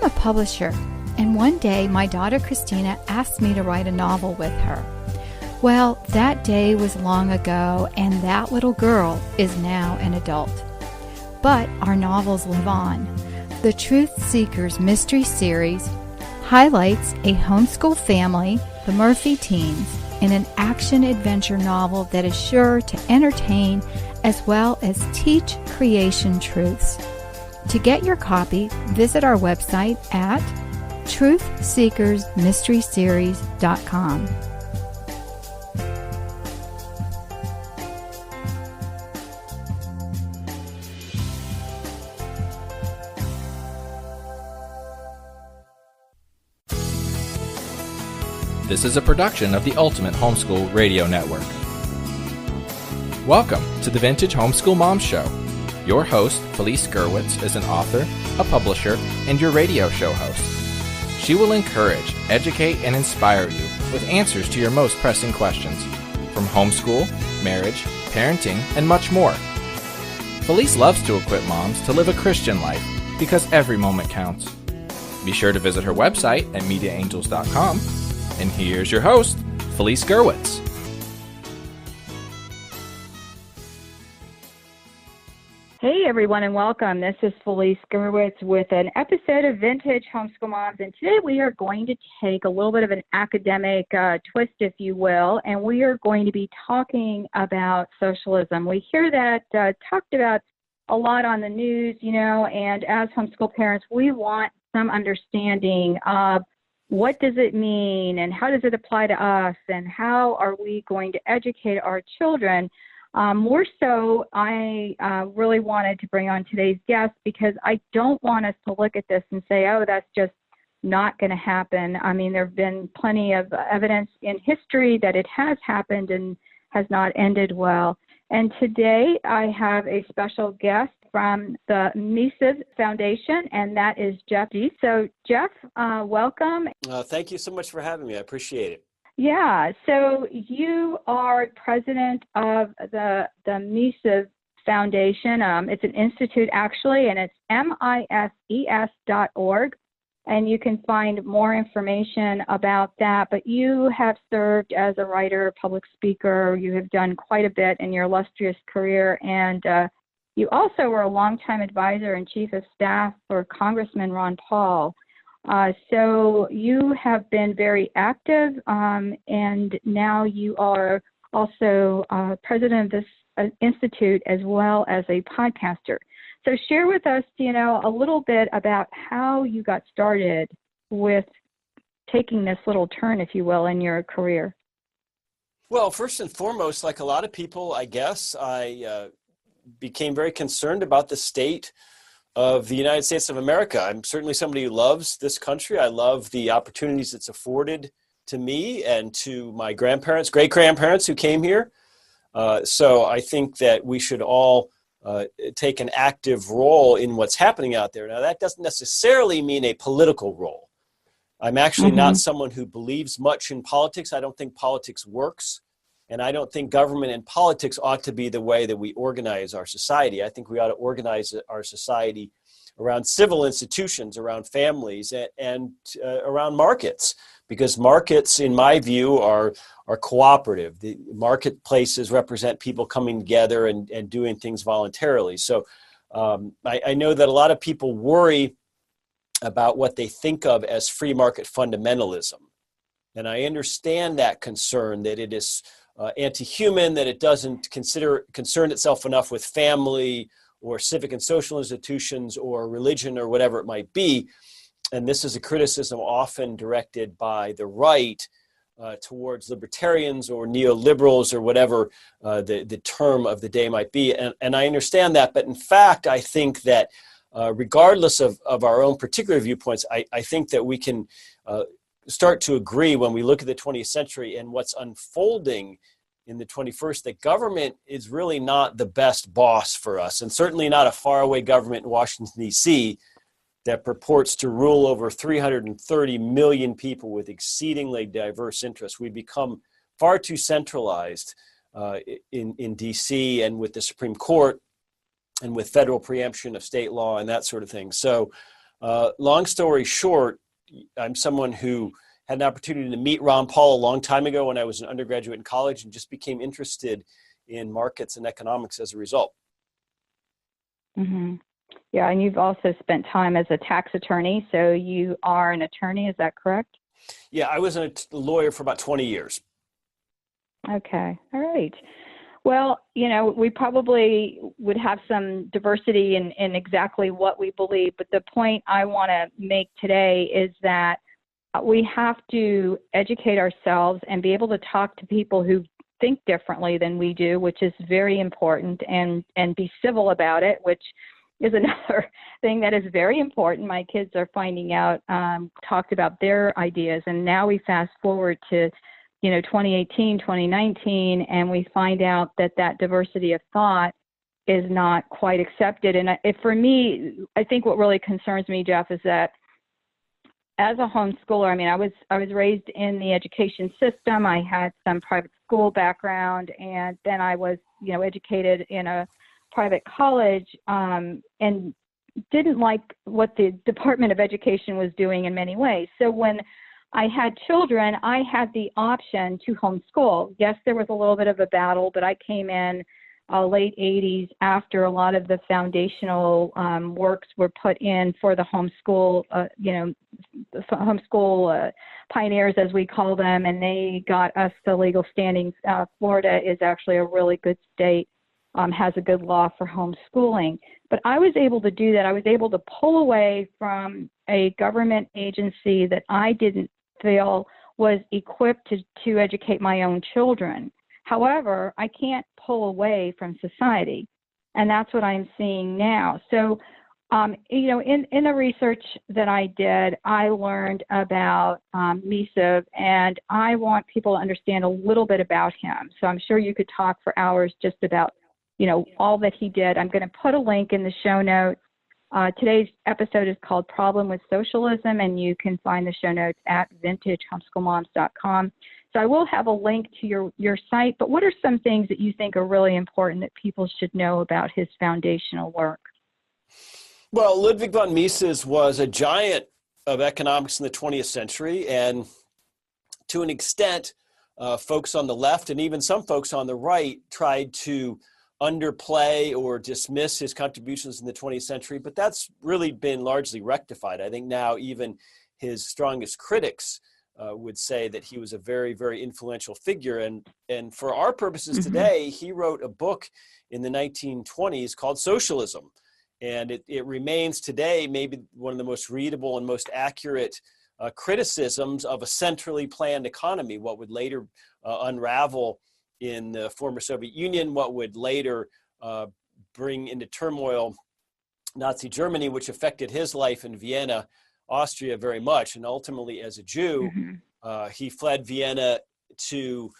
am a publisher, and one day my daughter Christina asked me to write a novel with her. Well, that day was long ago, and that little girl is now an adult. But our novels live on. The Truth Seekers Mystery Series highlights a homeschool family, the Murphy teens, in an action-adventure novel that is sure to entertain as well as teach creation truths. To get your copy, visit our website at truthseekersmysteryseries.com. This is a production of the Ultimate Homeschool Radio Network. Welcome to the Vintage Homeschool Mom Show. Your host, Felice Gerwitz, is an author, a publisher, and your radio show host. She will encourage, educate, and inspire you with answers to your most pressing questions, from homeschool, marriage, parenting, and much more. Felice loves to equip moms to live a Christian life because every moment counts. Be sure to visit her website at mediaangels.com. And here's your host, Felice Gerwitz. Hey everyone, and welcome. This is Felice Gerwitz with an episode of Vintage Homeschool Moms, and today we are going to take a little bit of an academic twist, if you will, and we are going to be talking about socialism. We hear that talked about a lot on the news, and as homeschool parents, we want some understanding of what does it mean and how does it apply to us and how are we going to educate our children. More so, I really wanted to bring on today's guest because I don't want us to look at this and say, oh, that's just not going to happen. I mean, there have been plenty of evidence in history that it has happened and has not ended well. And today I have a special guest from the Mises Foundation, and that is Jeff Diest. So, Jeff, welcome. Thank you so much for having me. I appreciate it. Yeah, so you are president of the Mises Foundation. It's an institute, actually, and it's mises.org, and you can find more information about that. But you have served as a writer, public speaker. You have done quite a bit in your illustrious career, and you also were a longtime advisor and chief of staff for Congressman Ron Paul. So you have been very active, and now you are also president of this institute as well as a podcaster. So share with us, a little bit about how you got started with taking this little turn, if you will, in your career. Well, first and foremost, like a lot of people, I guess, I became very concerned about the state of the United States of America. I'm certainly somebody who loves this country. I love the opportunities it's afforded to me and to my grandparents, great-grandparents who came here. So I think that we should all take an active role in what's happening out there. Now, that doesn't necessarily mean a political role. I'm actually not someone who believes much in politics. I don't think politics works. And I don't think government and politics ought to be the way that we organize our society. I think we ought to organize our society around civil institutions, around families, and around markets. Because markets, in my view, are cooperative. The marketplaces represent people coming together and doing things voluntarily. So I know that a lot of people worry about what they think of as free market fundamentalism. And I understand that concern, that it is anti-human, that it doesn't concern itself enough with family or civic and social institutions or religion or whatever it might be. And this is a criticism often directed by the right towards libertarians or neoliberals or whatever the term of the day might be. And I understand that, but in fact, I think that regardless of our own particular viewpoints, I think that we can start to agree when we look at the 20th century and what's unfolding in the 21st, that government is really not the best boss for us, and certainly not a faraway government in Washington, D.C. that purports to rule over 330 million people with exceedingly diverse interests. We become far too centralized in D.C. and with the Supreme Court and with federal preemption of state law and that sort of thing. So Long story short, I'm someone who had an opportunity to meet Ron Paul a long time ago when I was an undergraduate in college and just became interested in markets and economics as a result. Mm-hmm. Yeah, and you've also spent time as a tax attorney, so you are an attorney, is that correct? Yeah, I was a lawyer for about 20 years. Okay, all right. Well, we probably would have some diversity in exactly what we believe, but the point I want to make today is that we have to educate ourselves and be able to talk to people who think differently than we do, which is very important, and be civil about it, which is another thing that is very important. My kids are finding out, talked about their ideas, and now we fast forward to 2018, 2019, and we find out that diversity of thought is not quite accepted. And for me, I think what really concerns me, Jeff, is that as a homeschooler, I was raised in the education system. I had some private school background, and then I was, educated in a private college, and didn't like what the Department of Education was doing in many ways. So when I had children, I had the option to homeschool. Yes, there was a little bit of a battle, but I came in late 80s after a lot of the foundational works were put in for the homeschool, homeschool pioneers, as we call them, and they got us the legal standings. Florida is actually a really good state, has a good law for homeschooling. But I was able to do that. I was able to pull away from a government agency that I didn't feel was equipped to educate my own children. However, I can't pull away from society, and that's what I'm seeing now. So, in the research that I did, I learned about Mises, and I want people to understand a little bit about him. So I'm sure you could talk for hours just about, all that he did. I'm going to put a link in the show notes. Today's episode is called Problem with Socialism, and you can find the show notes at vintagehomeschoolmoms.com. So I will have a link to your site, but what are some things that you think are really important that people should know about his foundational work? Well, Ludwig von Mises was a giant of economics in the 20th century, and to an extent, folks on the left and even some folks on the right tried to underplay or dismiss his contributions in the 20th century, but that's really been largely rectified. I think now even his strongest critics would say that he was a very, very influential figure. And for our purposes today, he wrote a book in the 1920s called Socialism. And it remains today maybe one of the most readable and most accurate criticisms of a centrally planned economy, what would later unravel in the former Soviet Union, what would later bring into turmoil Nazi Germany, which affected his life in Vienna, Austria very much. And ultimately, as a Jew, he fled Vienna to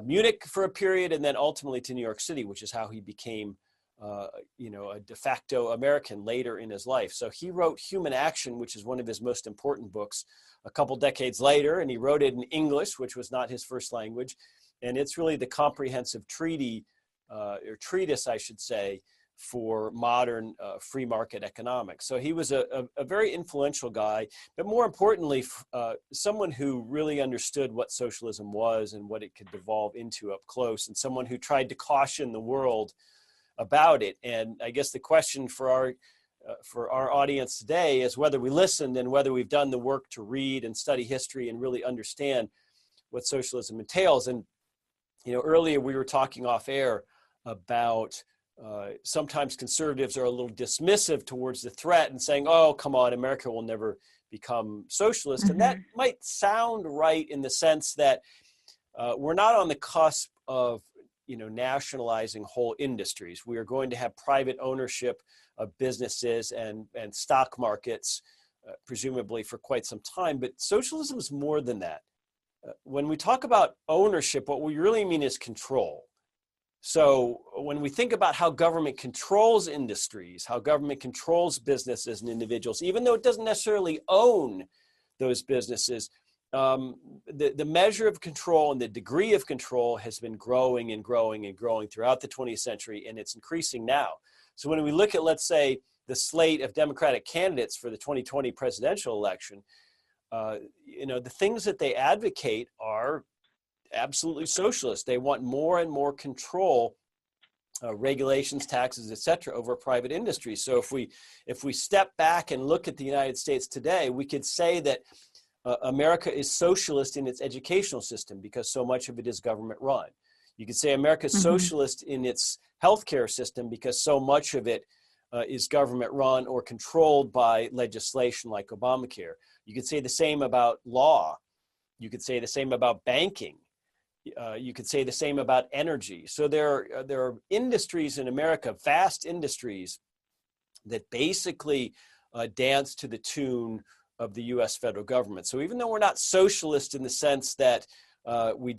Munich for a period, and then ultimately to New York City, which is how he became a de facto American later in his life. So he wrote Human Action, which is one of his most important books, a couple decades later, and he wrote it in English, which was not his first language. And it's really the comprehensive treatise, I should say, for modern free market economics. So he was a very influential guy, but more importantly, someone who really understood what socialism was and what it could devolve into up close, and someone who tried to caution the world about it. And I guess the question for our audience today is whether we listened and whether we've done the work to read and study history and really understand what socialism entails. And earlier we were talking off air about sometimes conservatives are a little dismissive towards the threat and saying, oh, come on, America will never become socialist. And that might sound right in the sense that we're not on the cusp of nationalizing whole industries. We are going to have private ownership of businesses and stock markets, presumably for quite some time. But socialism is more than that. When we talk about ownership, what we really mean is control. So when we think about how government controls industries, how government controls businesses and individuals, even though it doesn't necessarily own those businesses, the measure of control and the degree of control has been growing and growing and growing throughout the 20th century, and it's increasing now. So when we look at, let's say, the slate of Democratic candidates for the 2020 presidential election, the things that they advocate are absolutely socialist. They want more and more control, regulations, taxes, et cetera, over private industry. So if we step back and look at the United States today, we could say that America is socialist in its educational system because so much of it is government run. You could say America is socialist in its healthcare system because so much of it is government run or controlled by legislation like Obamacare. You could say the same about law. You could say the same about banking. You could say the same about energy. So there are industries in America, vast industries, that basically dance to the tune of the U.S. federal government. So even though we're not socialist in the sense that we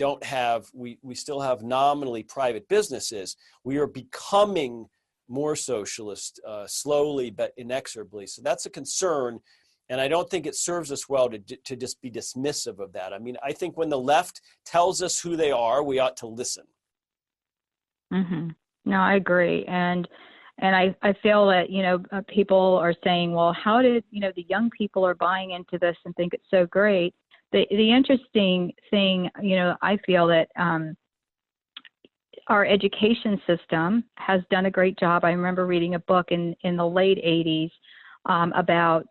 still have nominally private businesses, we are becoming more socialist slowly but inexorably. So that's a concern. And I don't think it serves us well to just be dismissive of that. I mean, I think when the left tells us who they are, we ought to listen. No, I agree. And I feel that, people are saying, well, how did, the young people are buying into this and think it's so great. The interesting thing, I feel that our education system has done a great job. I remember reading a book in the late 80s about,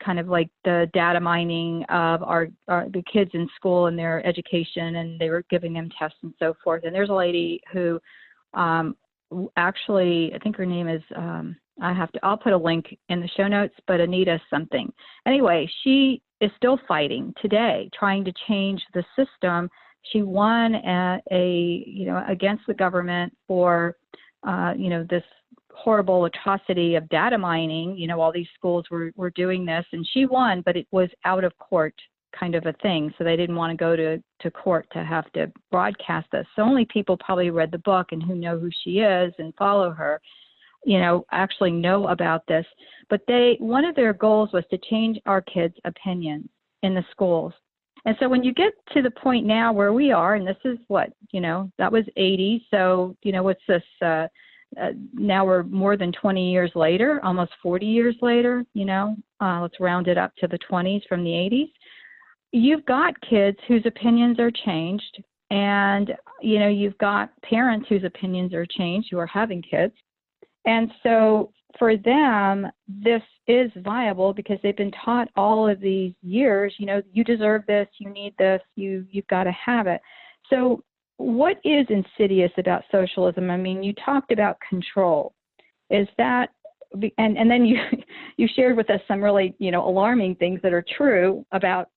kind of like the data mining of the kids in school and their education, and they were giving them tests and so forth. And there's a lady who actually, I think her name is, I'll put a link in the show notes, but Anita something. Anyway, she is still fighting today, trying to change the system. She won against the government for, this horrible atrocity of data mining. All these schools were doing this, and she won, but it was out of court kind of a thing. So they didn't want to go to court to have to broadcast this. So only people probably read the book and who know who she is and follow her, actually know about this. But one of their goals was to change our kids' opinions in the schools. And so when you get to the point now where we are, and this is what, that was 80. So, what's this, now we're more than 20 years later, almost 40 years later, let's round it up to the 20s from the 80s. You've got kids whose opinions are changed, and, you've got parents whose opinions are changed who are having kids. And so for them, this is viable because they've been taught all of these years, you deserve this, you need this, you've got to have it. So what is insidious about socialism? I mean, you talked about control. Is that, and then you shared with us some really, alarming things that are true about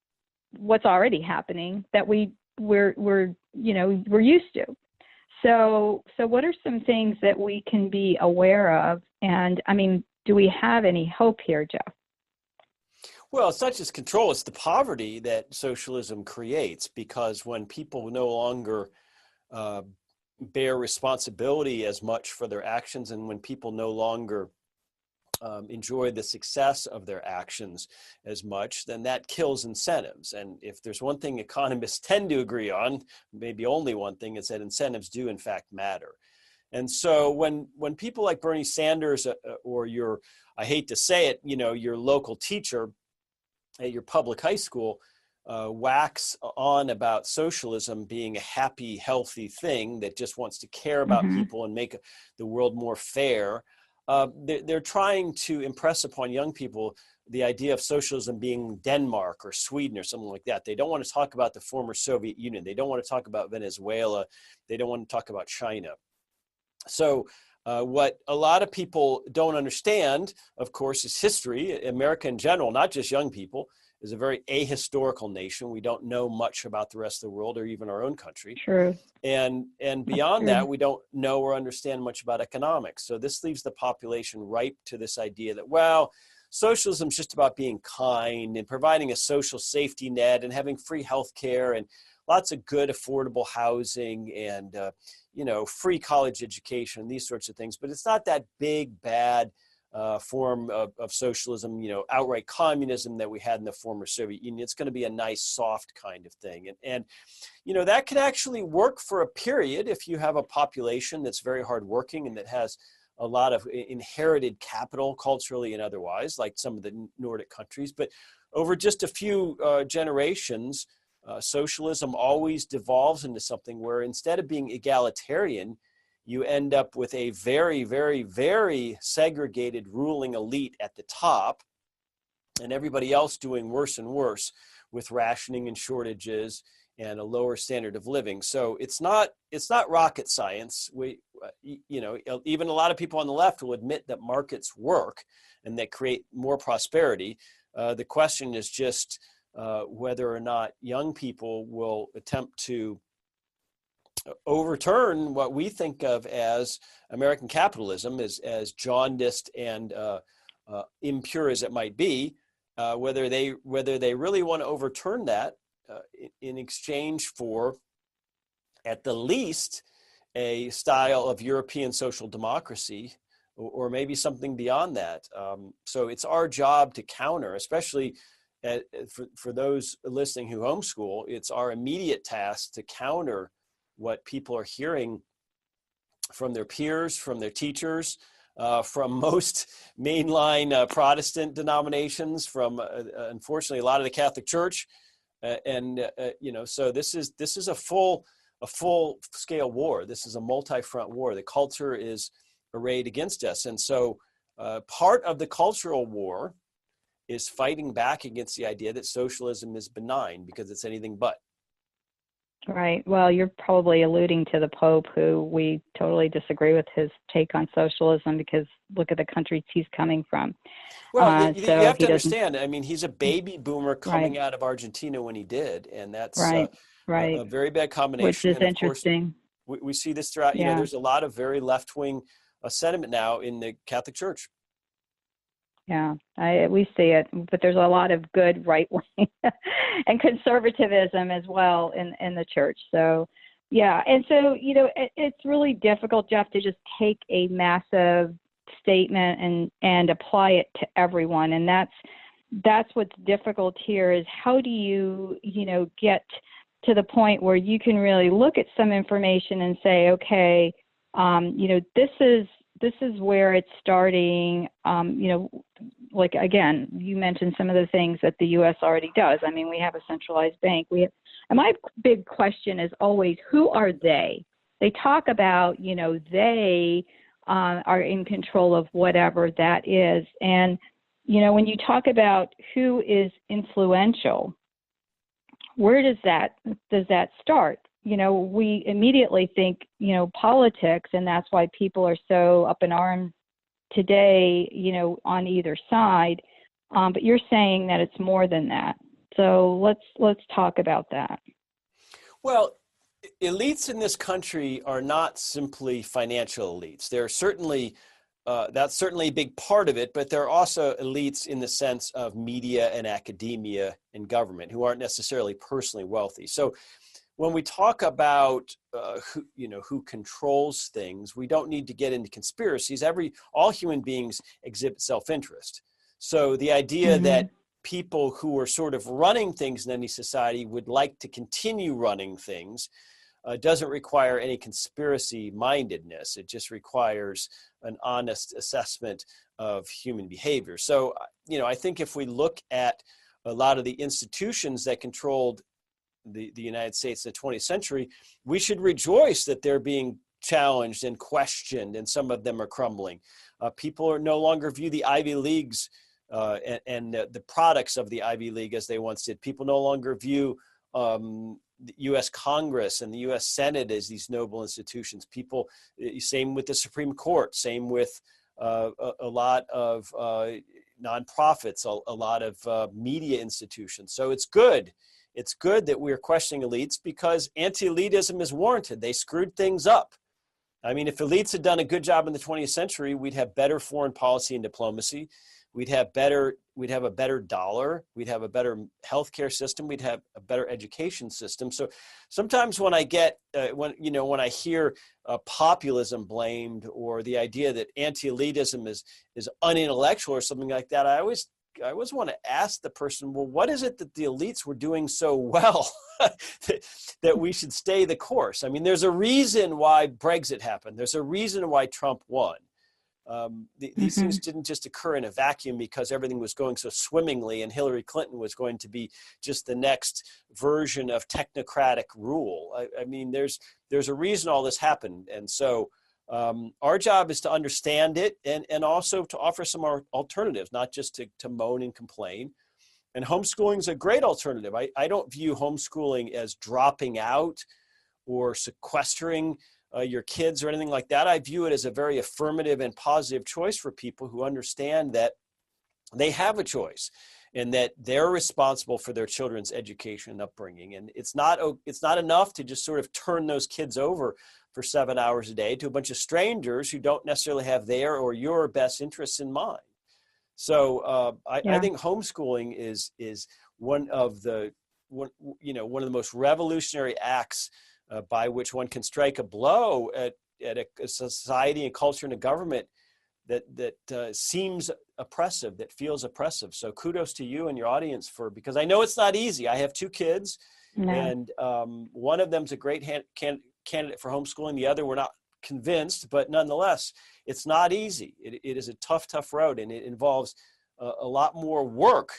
what's already happening that we're used to. So what are some things that we can be aware of? And I mean, do we have any hope here, Jeff? Well, it's not just control, it's the poverty that socialism creates, because when people no longer bear responsibility as much for their actions, and when people no longer enjoy the success of their actions as much, then that kills incentives. And if there's one thing economists tend to agree on, maybe only one thing, is that incentives do in fact matter. And so when people like Bernie Sanders or I hate to say it, your local teacher at your public high school wax on about socialism being a happy, healthy thing that just wants to care about people and make the world more fair, they're trying to impress upon young people the idea of socialism being Denmark or Sweden or something like that. They don't want to talk about the former Soviet Union. They don't want to talk about Venezuela. They don't want to talk about China. So what a lot of people don't understand, of course, is history. America in general, not just young people, is a very ahistorical nation. We don't know much about the rest of the world or even our own country. True. And beyond that, we don't know or understand much about economics. So this leaves the population ripe to this idea that, well, socialism is just about being kind and providing a social safety net and having free health care and lots of good, affordable housing and, free college education, these sorts of things. But it's not that big, bad form of socialism, outright communism that we had in the former Soviet Union. It's going to be a nice, soft kind of thing. And that can actually work for a period if you have a population that's very hardworking and that has a lot of inherited capital culturally and otherwise, like some of the Nordic countries. But over just a few generations, socialism always devolves into something where instead of being egalitarian, you end up with a very, very, very segregated ruling elite at the top, and everybody else doing worse and worse with rationing and shortages and a lower standard of living. So it's not rocket science. Even a lot of people on the left will admit that markets work and they create more prosperity. The question is just whether or not young people will attempt to overturn what we think of as American capitalism, as jaundiced and impure as it might be, whether they really want to overturn that in exchange for, at the least, a style of European social democracy, or maybe something beyond that. So it's our job to counter, especially for those listening who homeschool. It's our immediate task to counter what people are hearing from their peers, from their teachers, from most mainline Protestant denominations, from unfortunately a lot of the Catholic Church, so this is a full scale war. This is a multi-front war. The culture is arrayed against us, and so part of the cultural war is fighting back against the idea that socialism is benign, because it's anything but. Right. Well, you're probably alluding to the Pope, who we totally disagree with his take on socialism, because look at the countries he's coming from. Well, you have to understand, I mean, he's a baby boomer coming out of Argentina when he did, and that's a very bad combination. Which is and of interesting. Course, we see this throughout, there's a lot of very left-wing sentiment now in the Catholic Church. Yeah, we see it, but there's a lot of good right wing and conservatism as well in the church. So, yeah, and so it's really difficult, Jeff, to just take a massive statement and apply it to everyone, and that's what's difficult here. Is how do you get to the point where you can really look at some information and say, okay, this is where it's starting. Like, again, you mentioned some of the things that the U.S. already does. I mean, we have a centralized bank. And my big question is always, who are they? They talk about, they are in control of whatever that is. And, when you talk about who is influential, where does that start? We immediately think, politics, and that's why people are so up in arms today, on either side. But you're saying that it's more than that. So let's talk about that. Well, elites in this country are not simply financial elites. They're certainly, that's certainly a big part of it, but there are also elites in the sense of media and academia and government who aren't necessarily personally wealthy. So when we talk about who controls things, we don't need to get into conspiracies. All human beings exhibit self-interest. So the idea that people who are sort of running things in any society would like to continue running things doesn't require any conspiracy mindedness. It just requires an honest assessment of human behavior. So, I think if we look at a lot of the institutions that controlled the United States in the 20th century, we should rejoice that they're being challenged and questioned, and some of them are crumbling. People are no longer view the Ivy Leagues and the products of the Ivy League as they once did. People no longer view the U.S. Congress and the U.S. Senate as these noble institutions. People, same with the Supreme Court, same with a lot of nonprofits, a lot of media institutions. So it's good. It's good that we're questioning elites, because anti-elitism is warranted. They screwed things up. I mean, if elites had done a good job in the 20th century, we'd have better foreign policy and diplomacy. We'd have a better dollar. We'd have a better healthcare system. We'd have a better education system. So sometimes when I get, when I hear populism blamed, or the idea that anti-elitism is unintellectual or something like that, I always want to ask the person, well, what is it that the elites were doing so well that we should stay the course? I mean, there's a reason why Brexit happened. There's a reason why Trump won. These things didn't just occur in a vacuum because everything was going so swimmingly and Hillary Clinton was going to be just the next version of technocratic rule. I mean, there's a reason all this happened. And so our job is to understand it and also to offer some alternatives, not just to moan and complain. And homeschooling is a great alternative. I don't view homeschooling as dropping out or sequestering your kids or anything like that. I view it as a very affirmative and positive choice for people who understand that they have a choice and that they're responsible for their children's education and upbringing. And it's not enough to just sort of turn those kids over for 7 hours a day to a bunch of strangers who don't necessarily have their or your best interests in mind. So I think homeschooling is one of the most revolutionary acts by which one can strike a blow at a society and culture and a government that seems oppressive, that feels oppressive. So kudos to you and your audience because I know it's not easy. I have 2 kids, and one of them's a great candidate for homeschooling. The other, we're not convinced, but nonetheless, it's not easy. It is a tough road, and it involves a lot more work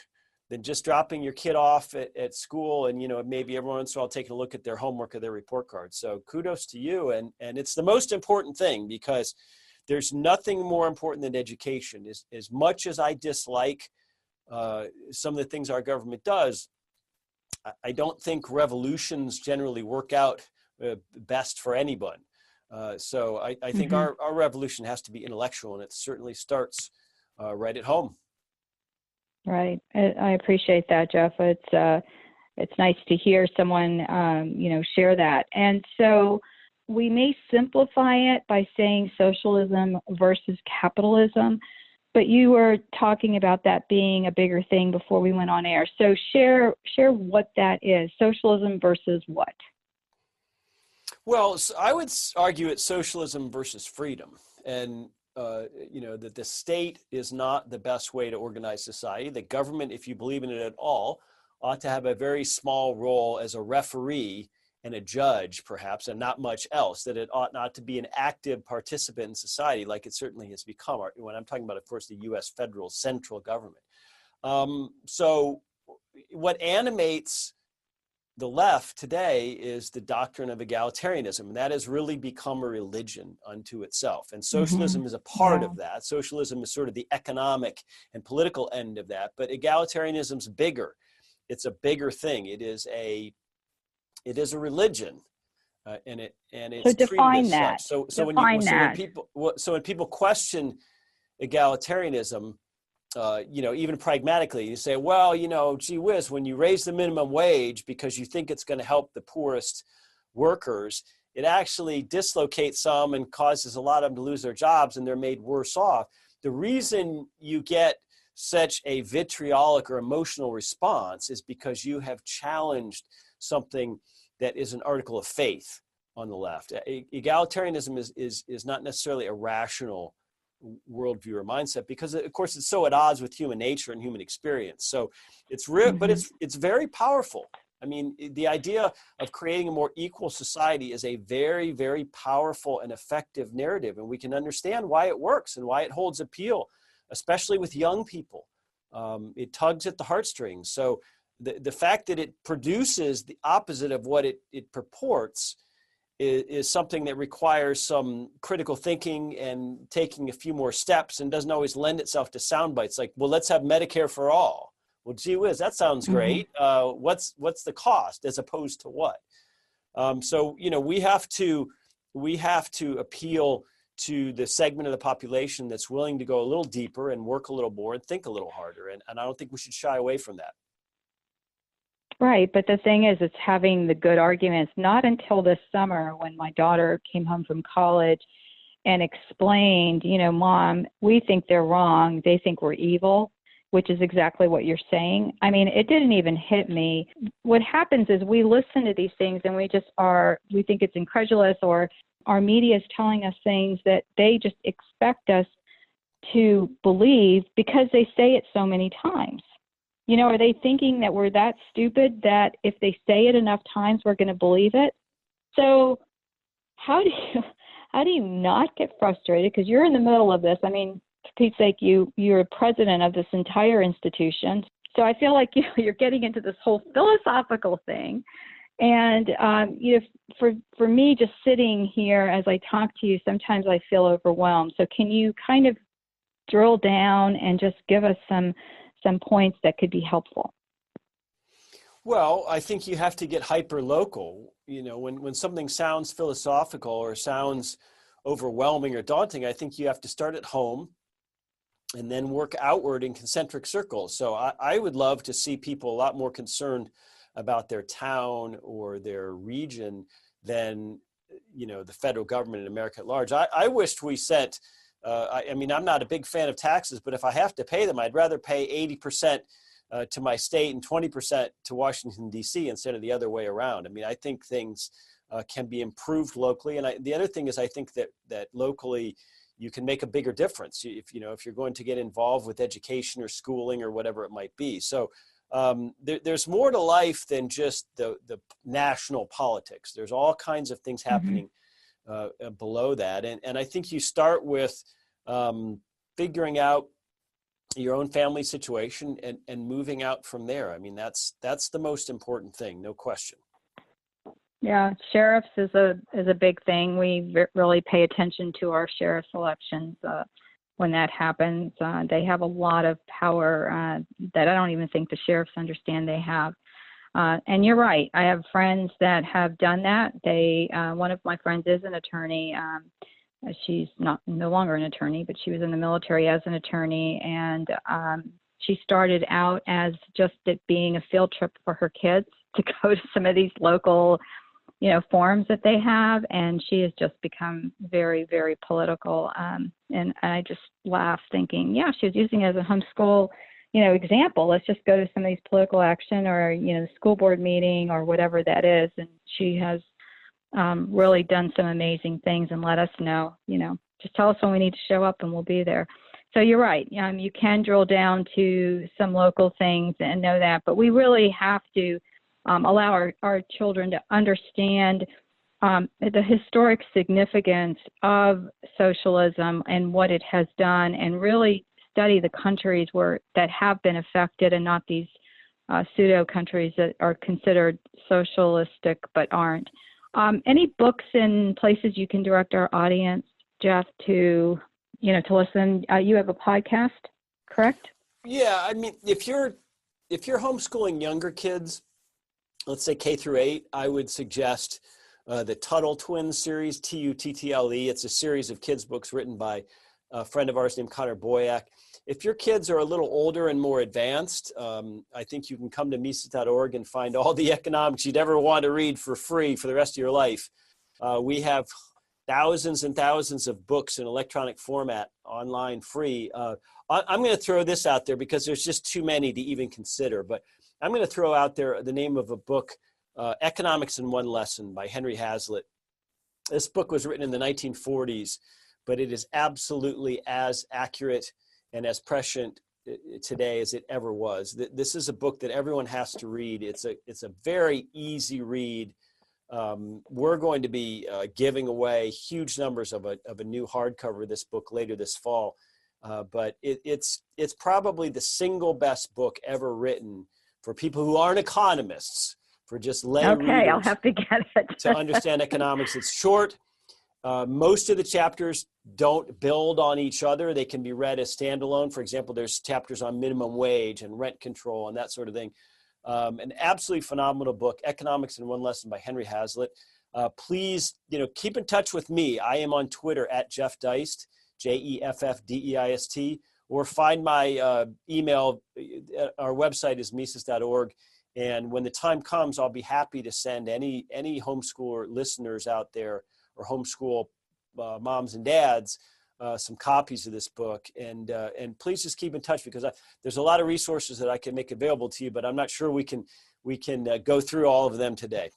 than just dropping your kid off at school and, maybe every once in a while taking a look at their homework or their report card. So kudos to you. And it's the most important thing because there's nothing more important than education. As much as I dislike some of the things our government does, I don't think revolutions generally work out best for anyone. So I think our revolution has to be intellectual, and it certainly starts right at home. Right. I appreciate that, Jeff. It's nice to hear someone, share that. And so we may simplify it by saying socialism versus capitalism, but you were talking about that being a bigger thing before we went on air. So share what that is. Socialism versus what? Well, I would argue it's socialism versus freedom. And that the state is not the best way to organize society. The government, if you believe in it at all, ought to have a very small role as a referee and a judge, perhaps, and not much else, that it ought not to be an active participant in society like it certainly has become, when I'm talking about, of course, the U.S. federal central government. So what animates the left today is the doctrine of egalitarianism, and that has really become a religion unto itself. And socialism is a part of that. Socialism is sort of the economic and political end of that, but egalitarianism's bigger. It's a bigger thing. It is a religion, and it's so define treated as that. such. So when people question egalitarianism, even pragmatically, you say, well, gee whiz, when you raise the minimum wage because you think it's going to help the poorest workers, it actually dislocates some and causes a lot of them to lose their jobs, and they're made worse off. The reason you get such a vitriolic or emotional response is because you have challenged something that is an article of faith on the left. Egalitarianism is not necessarily a rational worldview or mindset because, of course, it's so at odds with human nature and human experience. So it's real, but it's very powerful. I mean, the idea of creating a more equal society is a very, very powerful and effective narrative, and we can understand why it works and why it holds appeal, especially with young people. It tugs at the heartstrings. So the fact that it produces the opposite of what it purports is something that requires some critical thinking and taking a few more steps, and doesn't always lend itself to sound bites like, well, let's have Medicare for all. Well, gee whiz, that sounds great. What's the cost as opposed to what? So we have to appeal to the segment of the population that's willing to go a little deeper and work a little more and think a little harder. And I don't think we should shy away from that. Right. But the thing is, it's having the good arguments. Not until this summer when my daughter came home from college and explained, Mom, we think they're wrong. They think we're evil, which is exactly what you're saying. I mean, it didn't even hit me. What happens is we listen to these things and we think it's incredulous, or our media is telling us things that they just expect us to believe because they say it so many times. Are they thinking that we're that stupid that if they say it enough times, we're going to believe it? So how how do you not get frustrated? Because you're in the middle of this. I mean, for Pete's sake, you're president of this entire institution. So I feel like you're getting into this whole philosophical thing. And, for me, just sitting here as I talk to you, sometimes I feel overwhelmed. So can you kind of drill down and just give us some points that could be helpful? Well, I think you have to get hyper local. When something sounds philosophical or sounds overwhelming or daunting, I think you have to start at home and then work outward in concentric circles. So I would love to see people a lot more concerned about their town or their region than, the federal government in America at large. I wished we sent, I'm not a big fan of taxes, but if I have to pay them, I'd rather pay 80% to my state and 20% to Washington, D.C. instead of the other way around. I think things can be improved locally. And the other thing is I think that locally you can make a bigger difference if you're going to get involved with education or schooling or whatever it might be. So there's more to life than just the national politics. There's all kinds of things happening below that. And I think you start with figuring out your own family situation and moving out from there. That's the most important thing, no question. Yeah, sheriffs is a big thing. We really pay attention to our sheriff's elections. When that happens, they have a lot of power that I don't even think the sheriffs understand they have. And you're right. I have friends that have done that. One of my friends is an attorney. She's no longer an attorney, but she was in the military as an attorney. And she started out as just it being a field trip for her kids to go to some of these local forums that they have, and she has just become very, very political. And I just laugh thinking, she was using it as a homeschool, example. Let's just go to some of these political action or, the school board meeting or whatever that is. And she has really done some amazing things and let us know, just tell us when we need to show up and we'll be there. So you're right. You can drill down to some local things and know that, but we really have to allow our children to understand the historic significance of socialism and what it has done, and really study the countries that have been affected and not these pseudo countries that are considered socialistic but aren't. Any books and places you can direct our audience, Jeff, to listen? You have a podcast, correct? Yeah, if you're homeschooling younger kids, let's say K through 8, I would suggest the Tuttle Twins series, Tuttle. It's a series of kids' books written by a friend of ours named Connor Boyack. If your kids are a little older and more advanced, I think you can come to Mises.org and find all the economics you'd ever want to read for free for the rest of your life. We have thousands and thousands of books in electronic format, online, free. I'm going to throw this out there because there's just too many to even consider, but I'm going to throw out there the name of a book, Economics in One Lesson by Henry Hazlitt. This book was written in the 1940s, but it is absolutely as accurate and as prescient today as it ever was. This is a book that everyone has to read. It's a very easy read. We're going to be giving away huge numbers of a new hardcover of this book later this fall, but it's probably the single best book ever written for people who aren't economists, for just lay readers. I'll have to get it. To understand economics. It's short. Most of the chapters don't build on each other. They can be read as standalone. For example, there's chapters on minimum wage and rent control and that sort of thing. An absolutely phenomenal book, Economics in One Lesson by Henry Hazlitt. Please, keep in touch with me. I am on Twitter at Jeff Diest, JEFFDEIST, or find my email. Our website is Mises.org. And when the time comes, I'll be happy to send any homeschooler listeners out there or homeschool moms and dads some copies of this book. And please just keep in touch, because there's a lot of resources that I can make available to you, but I'm not sure we can go through all of them today.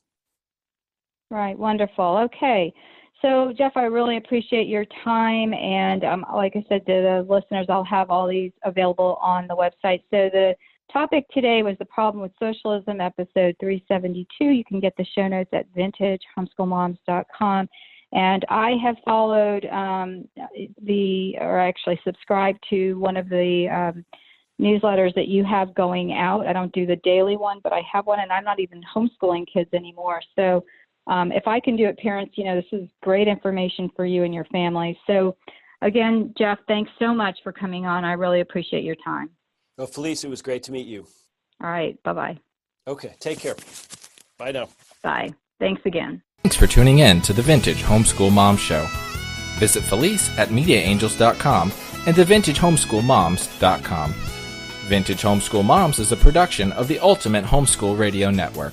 Right. Wonderful. Okay. So, Jeff, I really appreciate your time. And like I said to the listeners, I'll have all these available on the website. So the topic today was the problem with socialism, episode 372. You can get the show notes at vintagehomeschoolmoms.com. And I have followed actually subscribed to one of the newsletters that you have going out. I don't do the daily one, but I have one, and I'm not even homeschooling kids anymore. So if I can do it, parents, this is great information for you and your family. So again, Jeff, thanks so much for coming on. I really appreciate your time. Well, Felice, it was great to meet you. All right. Bye-bye. Okay. Take care. Bye now. Bye. Thanks again. Thanks for tuning in to the Vintage Homeschool Mom Show. Visit Felice at MediaAngels.com and TheVintageHomeschoolMoms.com. Vintage Homeschool Moms is a production of the Ultimate Homeschool Radio Network.